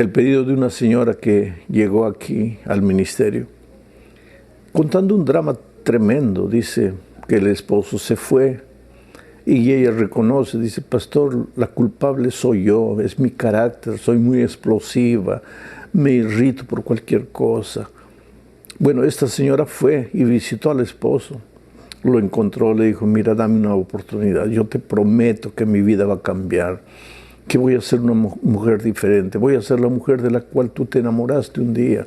el pedido de una señora que llegó aquí al ministerio, contando un drama tremendo. Dice que el esposo se fue y ella reconoce, dice: pastor, la culpable soy yo, es mi carácter, soy muy explosiva, me irrito por cualquier cosa. Bueno, esta señora fue y visitó al esposo, lo encontró, le dijo: mira, dame una oportunidad, yo te prometo que mi vida va a cambiar, que voy a ser una mujer diferente, voy a ser la mujer de la cual tú te enamoraste un día.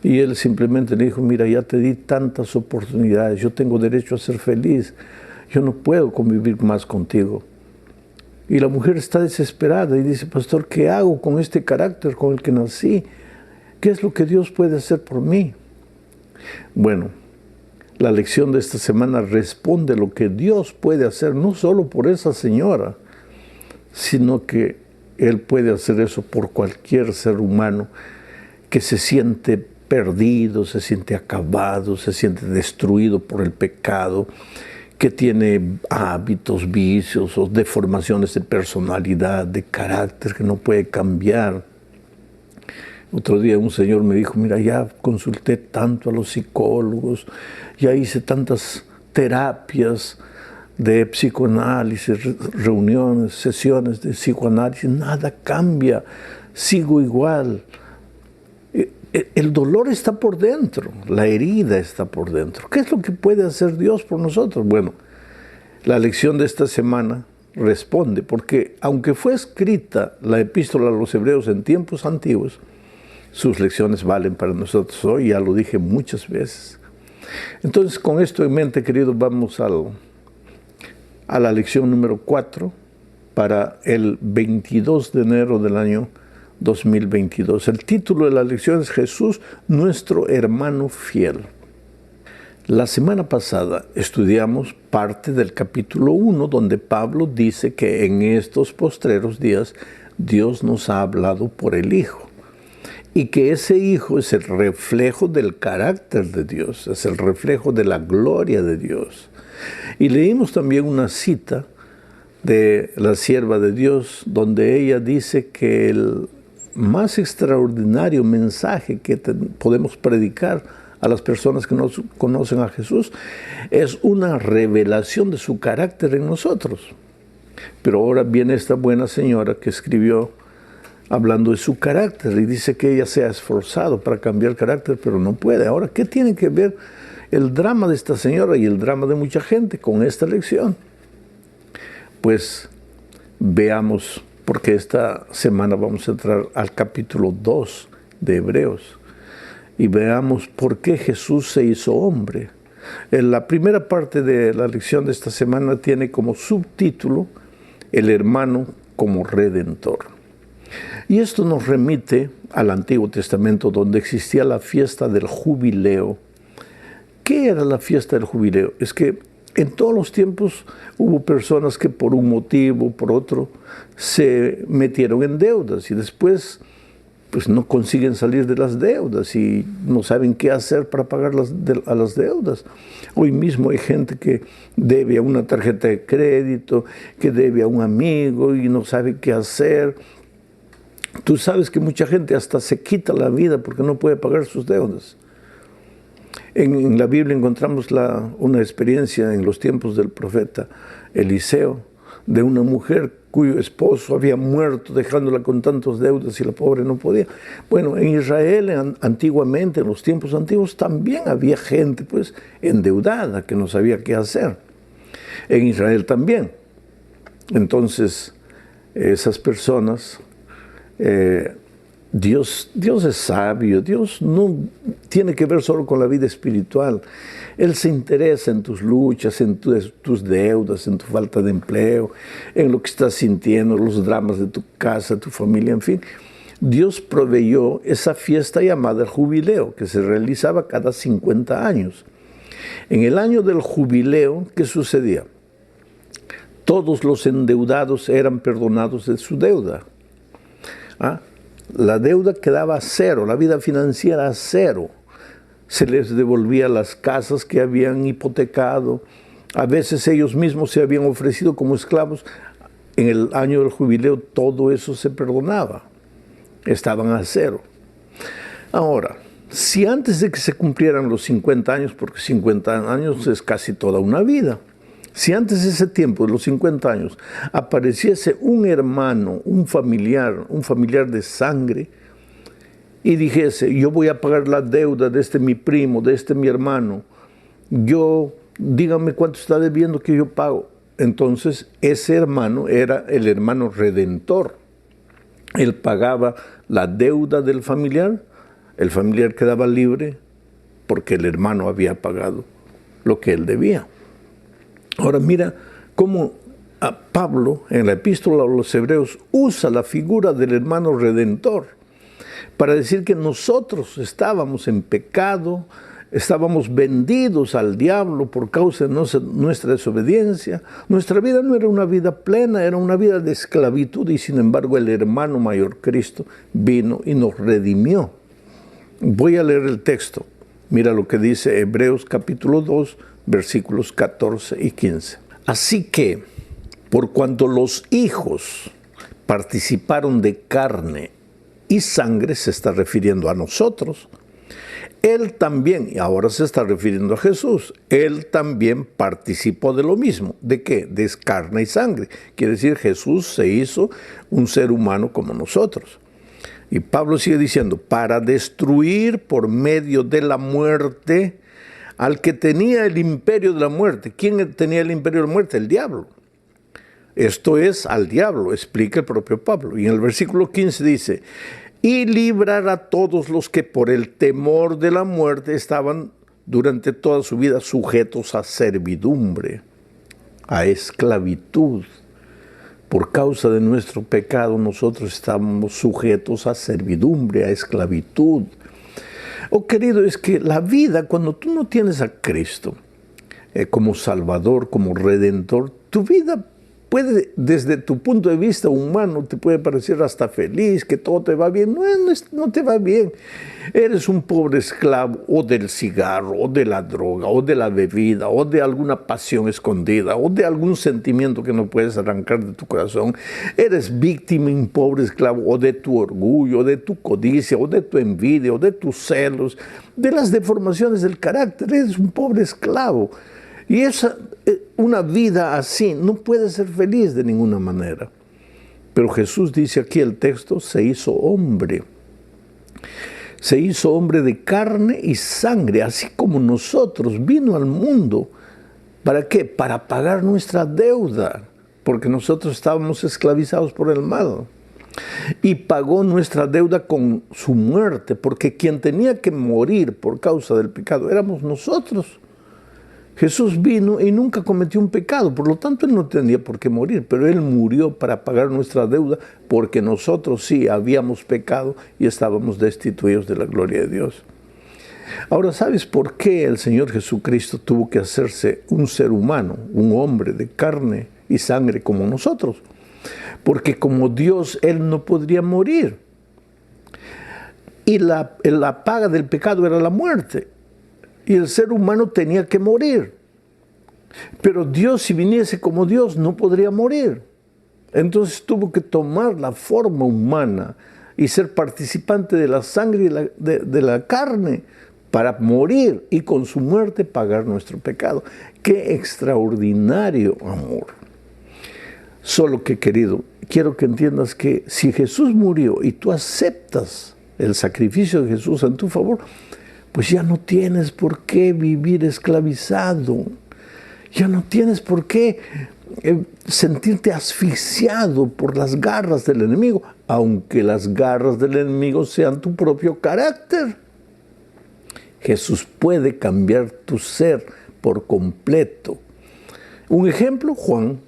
Y él simplemente le dijo: mira, ya te di tantas oportunidades, yo tengo derecho a ser feliz, yo no puedo convivir más contigo. Y la mujer está desesperada y dice: pastor, ¿qué hago con este carácter con el que nací? ¿Qué es lo que Dios puede hacer por mí? Bueno, la lección de esta semana responde lo que Dios puede hacer, no solo por esa señora, sino que Él puede hacer eso por cualquier ser humano que se siente perdido, se siente acabado, se siente destruido por el pecado, que tiene hábitos, vicios o deformaciones de personalidad, de carácter que no puede cambiar. Otro día un señor me dijo: mira, ya consulté tanto a los psicólogos, ya hice tantas terapias de psicoanálisis, reuniones, sesiones de psicoanálisis, nada cambia, sigo igual. El dolor está por dentro, la herida está por dentro. ¿Qué es lo que puede hacer Dios por nosotros? Bueno, la lección de esta semana responde, porque aunque fue escrita la epístola a los hebreos en tiempos antiguos, sus lecciones valen para nosotros hoy, ya lo dije muchas veces. Entonces, con esto en mente, queridos, vamos a la lección número 4 para el 22 de enero del año 2022. El título de la lección es: Jesús, nuestro hermano fiel. La semana pasada estudiamos parte del capítulo 1, donde Pablo dice que en estos postreros días Dios nos ha hablado por el Hijo, y que ese Hijo es el reflejo del carácter de Dios, es el reflejo de la gloria de Dios. Y leímos también una cita de la sierva de Dios, donde ella dice que el más extraordinario mensaje que podemos predicar a las personas que no conocen a Jesús es una revelación de su carácter en nosotros. Pero ahora viene esta buena señora que escribió hablando de su carácter y dice que ella se ha esforzado para cambiar carácter, pero no puede. Ahora, ¿qué tiene que ver el drama de esta señora y el drama de mucha gente con esta lección? Pues veamos, porque esta semana vamos a entrar al capítulo 2 de Hebreos y veamos por qué Jesús se hizo hombre. En la primera parte de la lección de esta semana tiene como subtítulo: el hermano como redentor. Y esto nos remite al Antiguo Testamento, donde existía la fiesta del jubileo. ¿Qué era la fiesta del jubileo? Es que en todos los tiempos hubo personas que por un motivo o por otro se metieron en deudas y después pues no consiguen salir de las deudas y no saben qué hacer para pagar a las deudas. Hoy mismo hay gente que debe a una tarjeta de crédito, que debe a un amigo y no sabe qué hacer. Tú sabes que mucha gente hasta se quita la vida porque no puede pagar sus deudas. En la Biblia encontramos una experiencia en los tiempos del profeta Eliseo, de una mujer cuyo esposo había muerto dejándola con tantas deudas y la pobre no podía. Bueno, en Israel antiguamente, en los tiempos antiguos, también había gente pues endeudada que no sabía qué hacer. En Israel también. Entonces, esas personas... Dios es sabio, Dios no tiene que ver solo con la vida espiritual. Él se interesa en tus luchas, en tus deudas, en tu falta de empleo, en lo que estás sintiendo, los dramas de tu casa, tu familia, en fin. Dios proveyó esa fiesta llamada el jubileo, que se realizaba cada 50 años. En el año del jubileo, ¿qué sucedía? Todos los endeudados eran perdonados de su deuda. La deuda quedaba a cero, la vida financiera a cero. Se les devolvía las casas que habían hipotecado. A veces ellos mismos se habían ofrecido como esclavos. En el año del jubileo todo eso se perdonaba. estaban a cero. Ahora, si antes de que se cumplieran los 50 años, porque 50 años es casi toda una vida, si antes de ese tiempo, de los 50 años, apareciese un hermano, un familiar de sangre, y dijese, yo voy a pagar la deuda de este mi primo, de este mi hermano, dígame cuánto está debiendo que yo pago. Entonces, ese hermano era el hermano redentor. Él pagaba la deuda del familiar, el familiar quedaba libre porque el hermano había pagado lo que él debía. Ahora mira cómo Pablo en la epístola a los Hebreos usa la figura del hermano redentor para decir que nosotros estábamos en pecado, estábamos vendidos al diablo por causa de nuestra desobediencia. Nuestra vida no era una vida plena, era una vida de esclavitud y sin embargo el hermano mayor Cristo vino y nos redimió. Voy a leer el texto. Mira lo que dice Hebreos capítulo 2, versículos 14 y 15. Así que, por cuanto los hijos participaron de carne y sangre, se está refiriendo a nosotros, él también, y ahora se está refiriendo a Jesús, él también participó de lo mismo. ¿De qué? De carne y sangre. Quiere decir, Jesús se hizo un ser humano como nosotros. Y Pablo sigue diciendo, para destruir por medio de la muerte al que tenía el imperio de la muerte. ¿Quién tenía el imperio de la muerte? El diablo. Esto es al diablo, explica el propio Pablo. Y en el versículo 15 dice, y librar a todos los que por el temor de la muerte estaban durante toda su vida sujetos a servidumbre, a esclavitud. Por causa de nuestro pecado nosotros estábamos sujetos a servidumbre, a esclavitud. Oh querido, es que la vida, cuando tú no tienes a Cristo como Salvador, como Redentor, tu vida puede, desde tu punto de vista humano, te puede parecer hasta feliz, que todo te va bien. No te va bien. Eres un pobre esclavo o del cigarro, o de la droga, o de la bebida, o de alguna pasión escondida, o de algún sentimiento que no puedes arrancar de tu corazón. Eres víctima y un pobre esclavo, o de tu orgullo, o de tu codicia, o de tu envidia, o de tus celos, de las deformaciones del carácter. Eres un pobre esclavo. Y una vida así no puede ser feliz de ninguna manera. Pero Jesús dice aquí el texto, se hizo hombre. Se hizo hombre de carne y sangre, así como nosotros, vino al mundo. ¿Para qué? Para pagar nuestra deuda, porque nosotros estábamos esclavizados por el mal. Y pagó nuestra deuda con su muerte, porque quien tenía que morir por causa del pecado éramos nosotros. Jesús vino y nunca cometió un pecado, por lo tanto Él no tenía por qué morir, pero Él murió para pagar nuestra deuda porque nosotros sí habíamos pecado y estábamos destituidos de la gloria de Dios. Ahora, ¿sabes por qué el Señor Jesucristo tuvo que hacerse un ser humano, un hombre de carne y sangre como nosotros? Porque como Dios, Él no podría morir. Y la paga del pecado era la muerte. Y el ser humano tenía que morir. Pero Dios, si viniese como Dios, no podría morir. Entonces tuvo que tomar la forma humana y ser participante de la sangre y de la carne para morir y con su muerte pagar nuestro pecado. ¡Qué extraordinario amor! Solo que, querido, quiero que entiendas que si Jesús murió y tú aceptas el sacrificio de Jesús en tu favor, pues ya no tienes por qué vivir esclavizado. Ya no tienes por qué sentirte asfixiado por las garras del enemigo, aunque las garras del enemigo sean tu propio carácter. Jesús puede cambiar tu ser por completo. Un ejemplo, Juan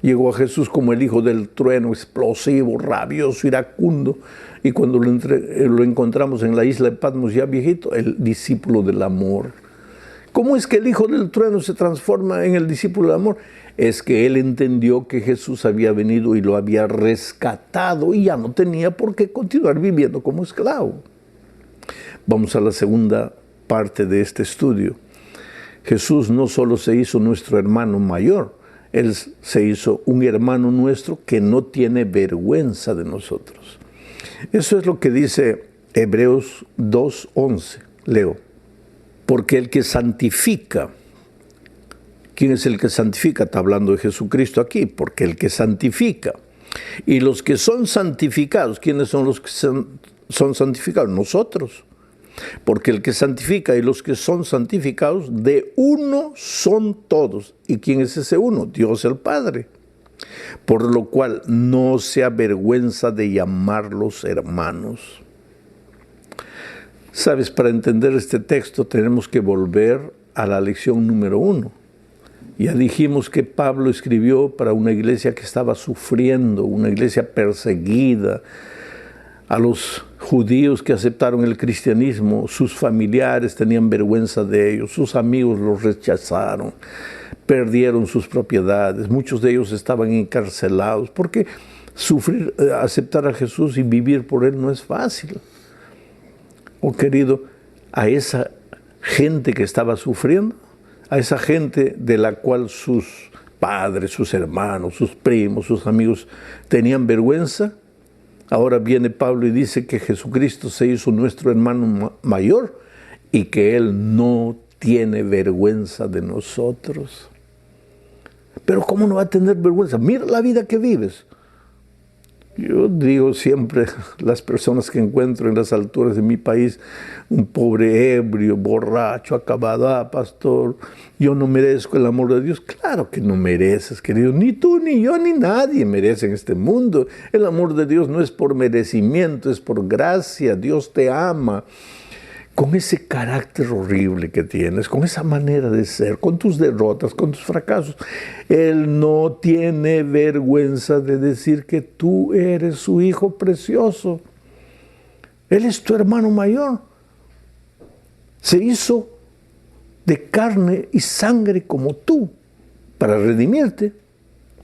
llegó a Jesús como el hijo del trueno, explosivo, rabioso, iracundo. Y cuando lo encontramos en la isla de Patmos ya viejito, el discípulo del amor. ¿Cómo es que el hijo del trueno se transforma en el discípulo del amor? Es que él entendió que Jesús había venido y lo había rescatado y ya no tenía por qué continuar viviendo como esclavo. Vamos a la segunda parte de este estudio. Jesús no solo se hizo nuestro hermano mayor, Él se hizo un hermano nuestro que no tiene vergüenza de nosotros. Eso es lo que dice Hebreos 2:11. Leo. Porque el que santifica, ¿quién es el que santifica? Está hablando de Jesucristo aquí, porque el que santifica. Y los que son santificados, ¿quiénes son los que son santificados? Nosotros. Porque el que santifica y los que son santificados, de uno son todos. ¿Y quién es ese uno? Dios el Padre. Por lo cual no se avergüenza de llamarlos hermanos. Sabes, para entender este texto tenemos que volver a la lección número 1. Ya dijimos que Pablo escribió para una iglesia que estaba sufriendo, una iglesia perseguida. A los judíos que aceptaron el cristianismo, sus familiares tenían vergüenza de ellos, sus amigos los rechazaron, perdieron sus propiedades, muchos de ellos estaban encarcelados, porque aceptar a Jesús y vivir por Él no es fácil. Oh querido, a esa gente que estaba sufriendo, a esa gente de la cual sus padres, sus hermanos, sus primos, sus amigos tenían vergüenza, ahora viene Pablo y dice que Jesucristo se hizo nuestro hermano mayor y que Él no tiene vergüenza de nosotros. Pero ¿cómo no va a tener vergüenza? Mira la vida que vives. Yo digo siempre, las personas que encuentro en las alturas de mi país, un pobre ebrio, borracho, acabado, pastor, yo no merezco el amor de Dios. Claro que no mereces, querido, ni tú, ni yo, ni nadie merece en este mundo. El amor de Dios no es por merecimiento, es por gracia. Dios te ama. Con ese carácter horrible que tienes, con esa manera de ser, con tus derrotas, con tus fracasos, Él no tiene vergüenza de decir que tú eres su hijo precioso. Él es tu hermano mayor. Se hizo de carne y sangre como tú para redimirte,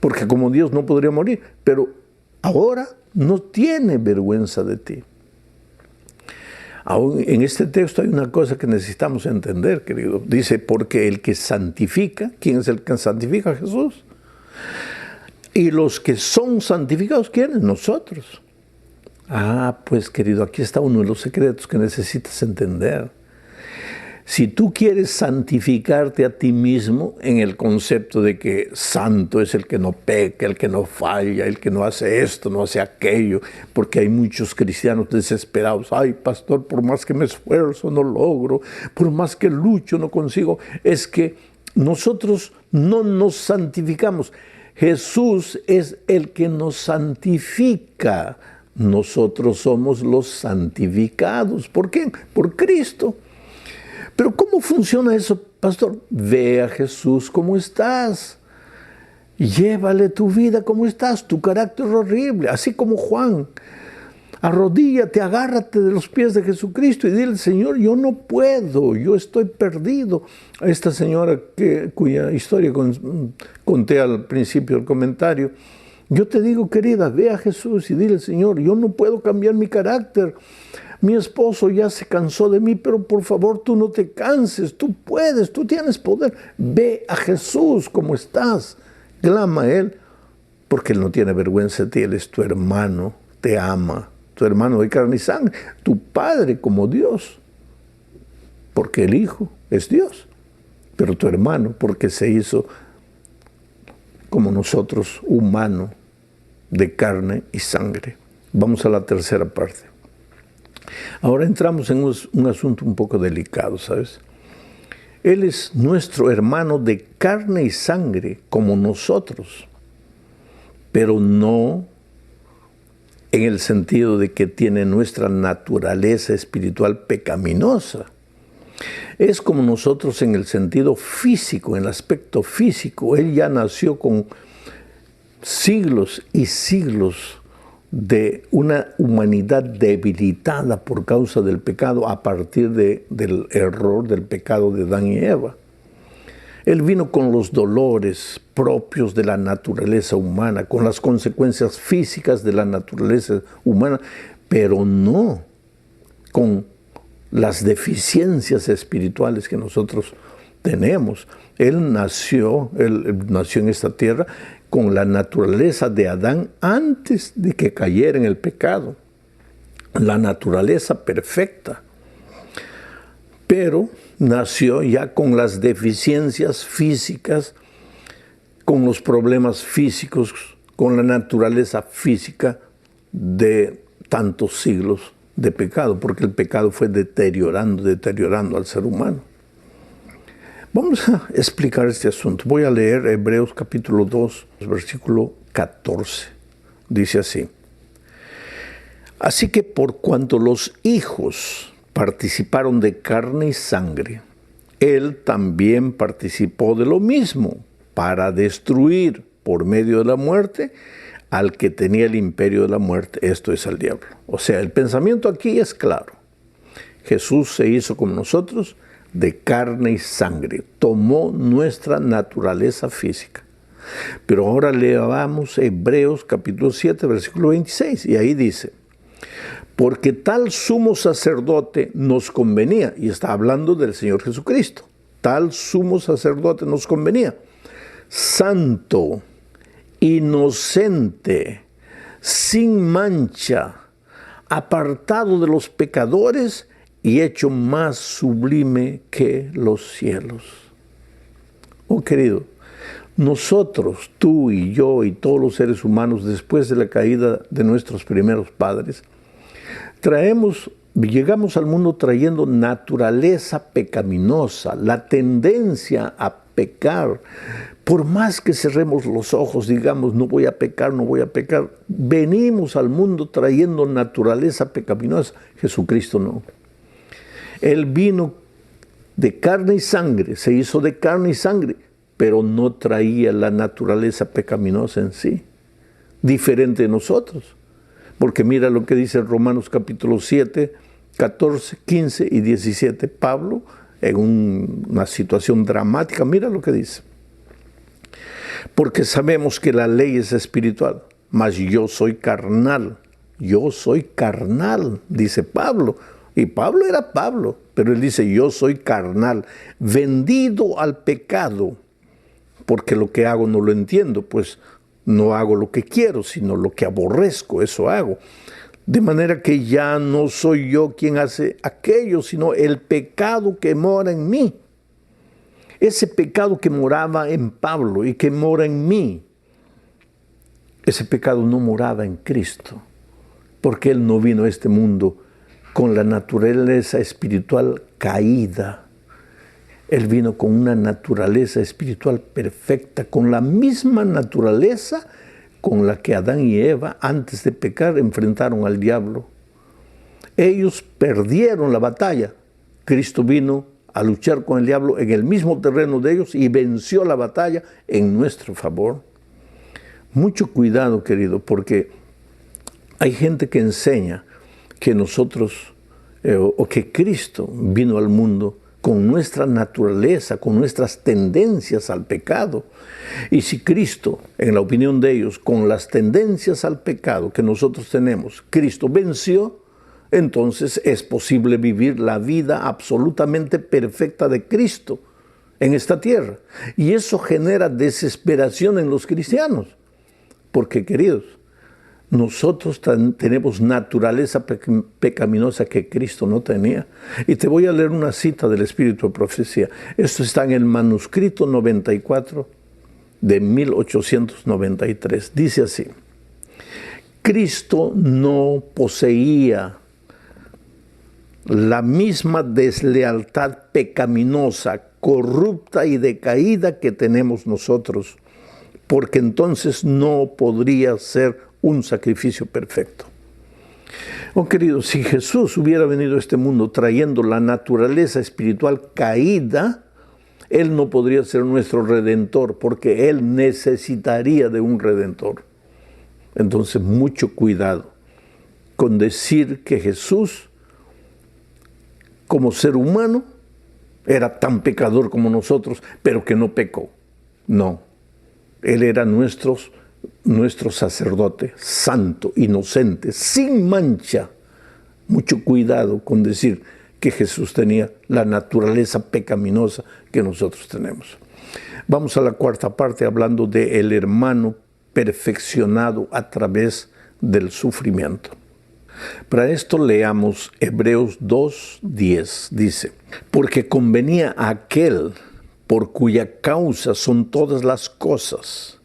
porque como Dios no podría morir, pero ahora no tiene vergüenza de ti. Aún en este texto hay una cosa que necesitamos entender, querido. Dice, porque el que santifica, ¿quién es el que santifica? Jesús. Y los que son santificados, ¿quiénes? Nosotros. Ah, pues querido, aquí está uno de los secretos que necesitas entender. Si tú quieres santificarte a ti mismo en el concepto de que santo es el que no peca, el que no falla, el que no hace esto, no hace aquello, porque hay muchos cristianos desesperados. Ay, pastor, por más que me esfuerzo no logro, por más que lucho no consigo. Es que nosotros no nos santificamos. Jesús es el que nos santifica. Nosotros somos los santificados. ¿Por qué? Por Cristo. Pero ¿cómo funciona eso, pastor? Ve a Jesús como estás. Llévale tu vida como estás, tu carácter horrible, así como Juan. Arrodíllate, agárrate de los pies de Jesucristo y dile, Señor, yo no puedo, yo estoy perdido. A esta señora cuya historia conté al principio del comentario, yo te digo, querida, ve a Jesús y dile, Señor, yo no puedo cambiar mi carácter. Mi esposo ya se cansó de mí, pero por favor tú no te canses, tú puedes, tú tienes poder. Ve a Jesús como estás, clama a Él, porque Él no tiene vergüenza de ti, Él es tu hermano, te ama, tu hermano de carne y sangre, tu Padre como Dios, porque el Hijo es Dios, pero tu hermano porque se hizo como nosotros, humano, de carne y sangre. Vamos a la tercera parte. Ahora entramos en un asunto un poco delicado, ¿sabes? Él es nuestro hermano de carne y sangre, como nosotros, pero no en el sentido de que tiene nuestra naturaleza espiritual pecaminosa. Es como nosotros en el sentido físico, en el aspecto físico. Él ya nació con siglos y siglos de una humanidad debilitada por causa del pecado a partir del error del pecado de Adán y Eva. Él vino con los dolores propios de la naturaleza humana, con las consecuencias físicas de la naturaleza humana, pero no con las deficiencias espirituales que nosotros tenemos. Él nació en esta tierra con la naturaleza de Adán antes de que cayera en el pecado. la naturaleza perfecta, pero nació ya con las deficiencias físicas, con los problemas físicos, con la naturaleza física de tantos siglos de pecado, porque el pecado fue deteriorando al ser humano. Vamos a explicar este asunto. Voy a leer Hebreos capítulo 2, versículo 14. Dice así: así que por cuanto los hijos participaron de carne y sangre, él también participó de lo mismo, para destruir por medio de la muerte al que tenía el imperio de la muerte, esto es al diablo. O sea, el pensamiento aquí es claro. Jesús se hizo como nosotros, de carne y sangre, tomó nuestra naturaleza física. Pero ahora leamos Hebreos capítulo 7, versículo 26, y ahí dice: porque tal sumo sacerdote nos convenía, y está hablando del Señor Jesucristo, tal sumo sacerdote nos convenía, santo, inocente, sin mancha, apartado de los pecadores y hecho más sublime que los cielos. Oh querido, nosotros, tú y yo y todos los seres humanos, después de la caída de nuestros primeros padres, llegamos al mundo trayendo naturaleza pecaminosa, la tendencia a pecar. Por más que cerremos los ojos, digamos, no voy a pecar, venimos al mundo trayendo naturaleza pecaminosa. Jesucristo no. Él vino de carne y sangre, se hizo de carne y sangre, pero no traía la naturaleza pecaminosa en sí, diferente de nosotros. Porque mira lo que dice Romanos capítulo 7, 14, 15 y 17. Pablo, en una situación dramática, mira lo que dice: porque sabemos que la ley es espiritual, mas yo soy carnal, dice Pablo. Y Pablo era Pablo, pero él dice: yo soy carnal, vendido al pecado, porque lo que hago no lo entiendo, pues no hago lo que quiero, sino lo que aborrezco, eso hago. De manera que ya no soy yo quien hace aquello, sino el pecado que mora en mí. Ese pecado que moraba en Pablo y que mora en mí, ese pecado no moraba en Cristo, porque Él no vino a este mundo con la naturaleza espiritual caída. Él vino con una naturaleza espiritual perfecta, con la misma naturaleza con la que Adán y Eva, antes de pecar, enfrentaron al diablo. Ellos perdieron la batalla. Cristo vino a luchar con el diablo en el mismo terreno de ellos y venció la batalla en nuestro favor. Mucho cuidado, querido, porque hay gente que enseña que nosotros, o que Cristo vino al mundo con nuestra naturaleza, con nuestras tendencias al pecado. Y si Cristo, en la opinión de ellos, con las tendencias al pecado que nosotros tenemos, Cristo venció, entonces es posible vivir la vida absolutamente perfecta de Cristo en esta tierra. Y eso genera desesperación en los cristianos. Porque, queridos, nosotros tenemos naturaleza pecaminosa que Cristo no tenía. Y te voy a leer una cita del Espíritu de Profecía. Esto está en el manuscrito 94 de 1893. Dice así: Cristo no poseía la misma deslealtad pecaminosa, corrupta y decaída que tenemos nosotros, porque entonces no podría ser un sacrificio perfecto. Oh queridos, si Jesús hubiera venido a este mundo trayendo la naturaleza espiritual caída, Él no podría ser nuestro Redentor, porque Él necesitaría de un Redentor. Entonces, mucho cuidado con decir que Jesús, como ser humano, era tan pecador como nosotros, pero que no pecó. No, Él era nuestro sacerdote, santo, inocente, sin mancha. Mucho cuidado con decir que Jesús tenía la naturaleza pecaminosa que nosotros tenemos. Vamos a la cuarta parte hablando del hermano perfeccionado a través del sufrimiento. Para esto leamos Hebreos 2:10. Dice, porque convenía a aquel por cuya causa son todas las cosas,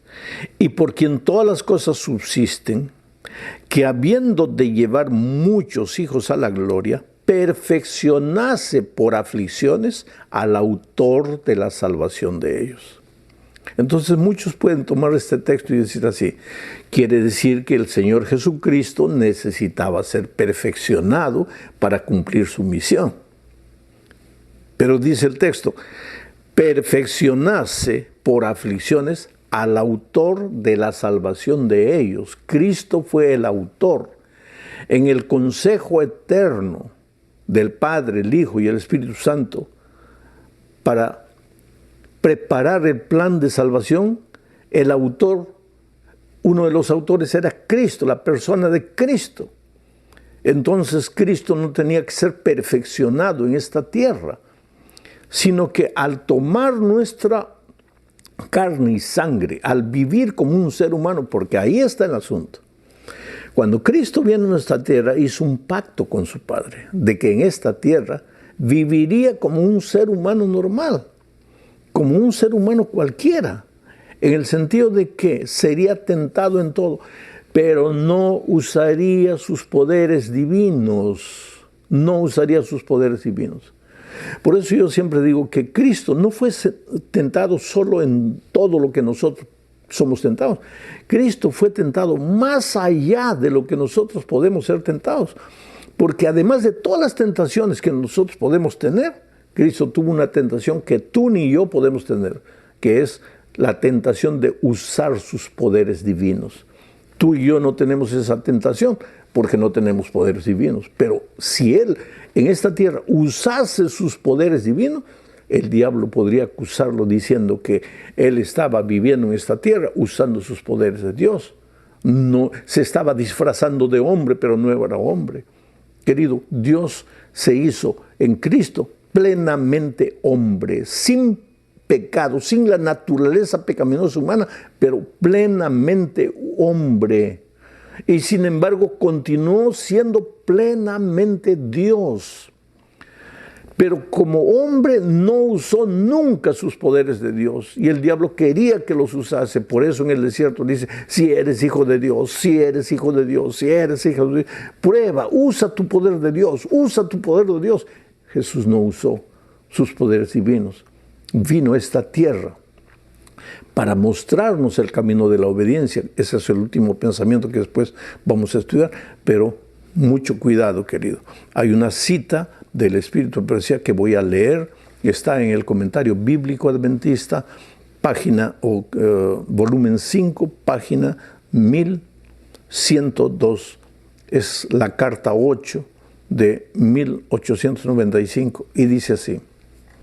y por quien todas las cosas subsisten, que habiendo de llevar muchos hijos a la gloria, perfeccionase por aflicciones al autor de la salvación de ellos. Entonces muchos pueden tomar este texto y decir así, quiere decir que el Señor Jesucristo necesitaba ser perfeccionado para cumplir su misión. Pero dice el texto, perfeccionase por aflicciones al autor de la salvación de ellos. Cristo fue el autor. En el consejo eterno del Padre, el Hijo y el Espíritu Santo, para preparar el plan de salvación, el autor, uno de los autores era Cristo, la persona de Cristo. Entonces Cristo no tenía que ser perfeccionado en esta tierra, sino que al tomar nuestra carne y sangre, al vivir como un ser humano, porque ahí está el asunto. Cuando Cristo viene a nuestra tierra, hizo un pacto con su Padre, de que en esta tierra viviría como un ser humano normal, como un ser humano cualquiera, en el sentido de que sería tentado en todo, pero no usaría sus poderes divinos, no usaría sus poderes divinos. Por eso yo siempre digo que Cristo no fue tentado solo en todo lo que nosotros somos tentados. Cristo fue tentado más allá de lo que nosotros podemos ser tentados, porque además de todas las tentaciones que nosotros podemos tener, Cristo tuvo una tentación que tú ni yo podemos tener, que es la tentación de usar sus poderes divinos. Tú y yo no tenemos esa tentación porque no tenemos poderes divinos. Pero si Él en esta tierra usase sus poderes divinos, el diablo podría acusarlo diciendo que Él estaba viviendo en esta tierra usando sus poderes de Dios. No, se estaba disfrazando de hombre, pero no era hombre. Querido, Dios se hizo en Cristo plenamente hombre, sin pecado, sin la naturaleza pecaminosa humana, pero plenamente hombre. Y sin embargo continuó siendo plenamente Dios. Pero como hombre no usó nunca sus poderes de Dios. Y el diablo quería que los usase. Por eso en el desierto dice, si eres hijo de Dios, si eres hijo de Dios, si eres hijo de Dios, prueba, usa tu poder de Dios, usa tu poder de Dios. Jesús no usó sus poderes divinos. Vino a esta tierra para mostrarnos el camino de la obediencia. Ese es el último pensamiento que después vamos a estudiar, pero mucho cuidado, querido. Hay una cita del Espíritu de Profecía que voy a leer, está en el Comentario Bíblico Adventista, página volumen 5, página 1102. Es la carta 8 de 1895 y dice así: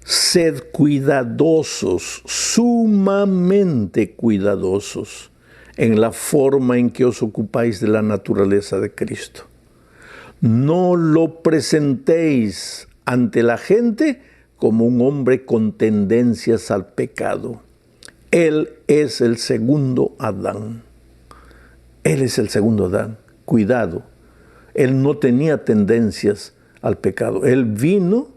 sed cuidadosos, sumamente cuidadosos, en la forma en que os ocupáis de la naturaleza de Cristo. No lo presentéis ante la gente como un hombre con tendencias al pecado. Él es el segundo Adán. Él es el segundo Adán. Cuidado. Él no tenía tendencias al pecado. Él vino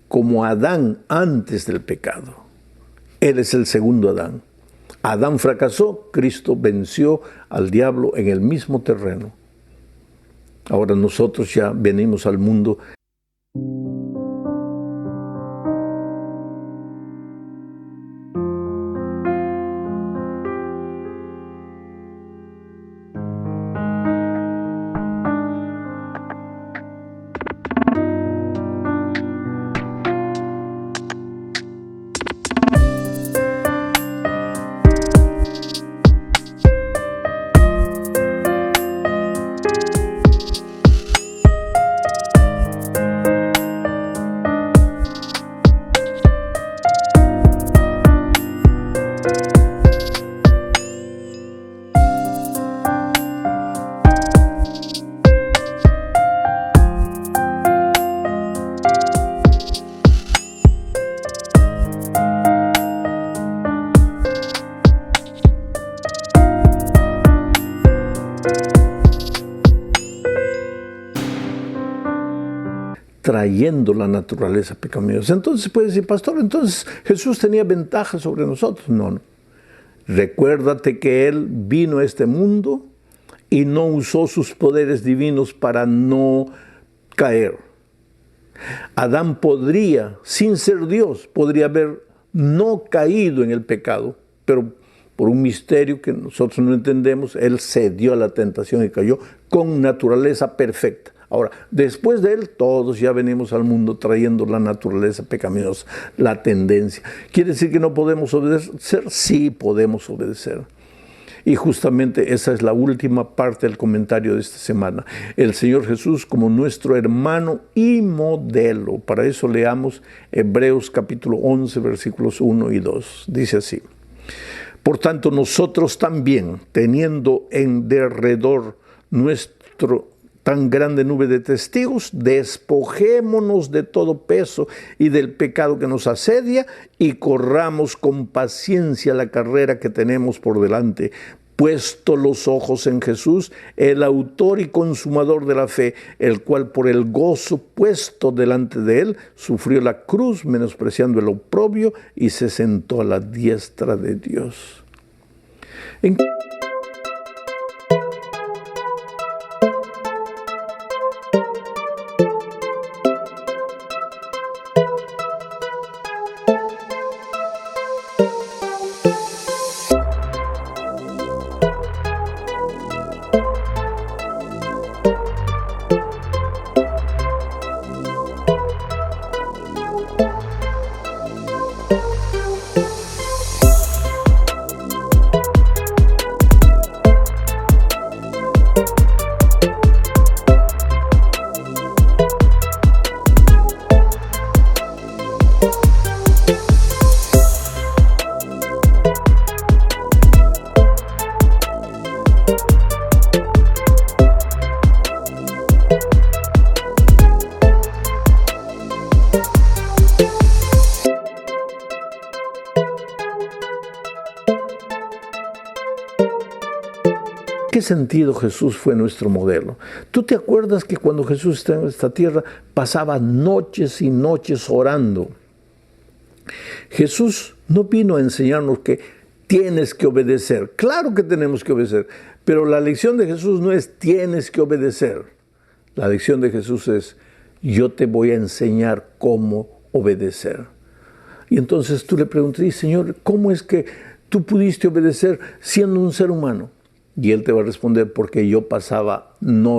como Adán antes del pecado. Él es el segundo Adán. Adán fracasó, Cristo venció al diablo en el mismo terreno. Ahora nosotros ya venimos al mundo. trayendo la naturaleza pecaminosa. Entonces puede decir, pastor, entonces Jesús tenía ventaja sobre nosotros. No, no. Recuérdate que Él vino a este mundo y no usó sus poderes divinos para no caer. Adán podría, sin ser Dios, podría haber no caído en el pecado, pero por un misterio que nosotros no entendemos, Él cedió a la tentación y cayó con naturaleza perfecta. Ahora, después de Él, todos ya venimos al mundo trayendo la naturaleza pecaminosa, la tendencia. ¿Quiere decir que no podemos obedecer? Sí, podemos obedecer. Y justamente esa es la última parte del comentario de esta semana. El Señor Jesús como nuestro hermano y modelo. Para eso leamos Hebreos capítulo 11, versículos 1 y 2. Dice así: por tanto, nosotros también, teniendo en derredor nuestro tan grande nube de testigos, despojémonos de todo peso y del pecado que nos asedia y corramos con paciencia la carrera que tenemos por delante, puesto los ojos en Jesús, el autor y consumador de la fe, el cual por el gozo puesto delante de él, sufrió la cruz, menospreciando el oprobio, y se sentó a la diestra de Dios. ¿Qué sentido Jesús fue nuestro modelo? ¿Tú te acuerdas que cuando Jesús estaba en esta tierra pasaba noches y noches orando? Jesús no vino a enseñarnos que tienes que obedecer. Claro que tenemos que obedecer, pero la lección de Jesús no es tienes que obedecer. La lección de Jesús es yo te voy a enseñar cómo obedecer. Y entonces tú le preguntas, Señor, ¿cómo es que tú pudiste obedecer siendo un ser humano? Y Él te va a responder, porque yo pasaba noches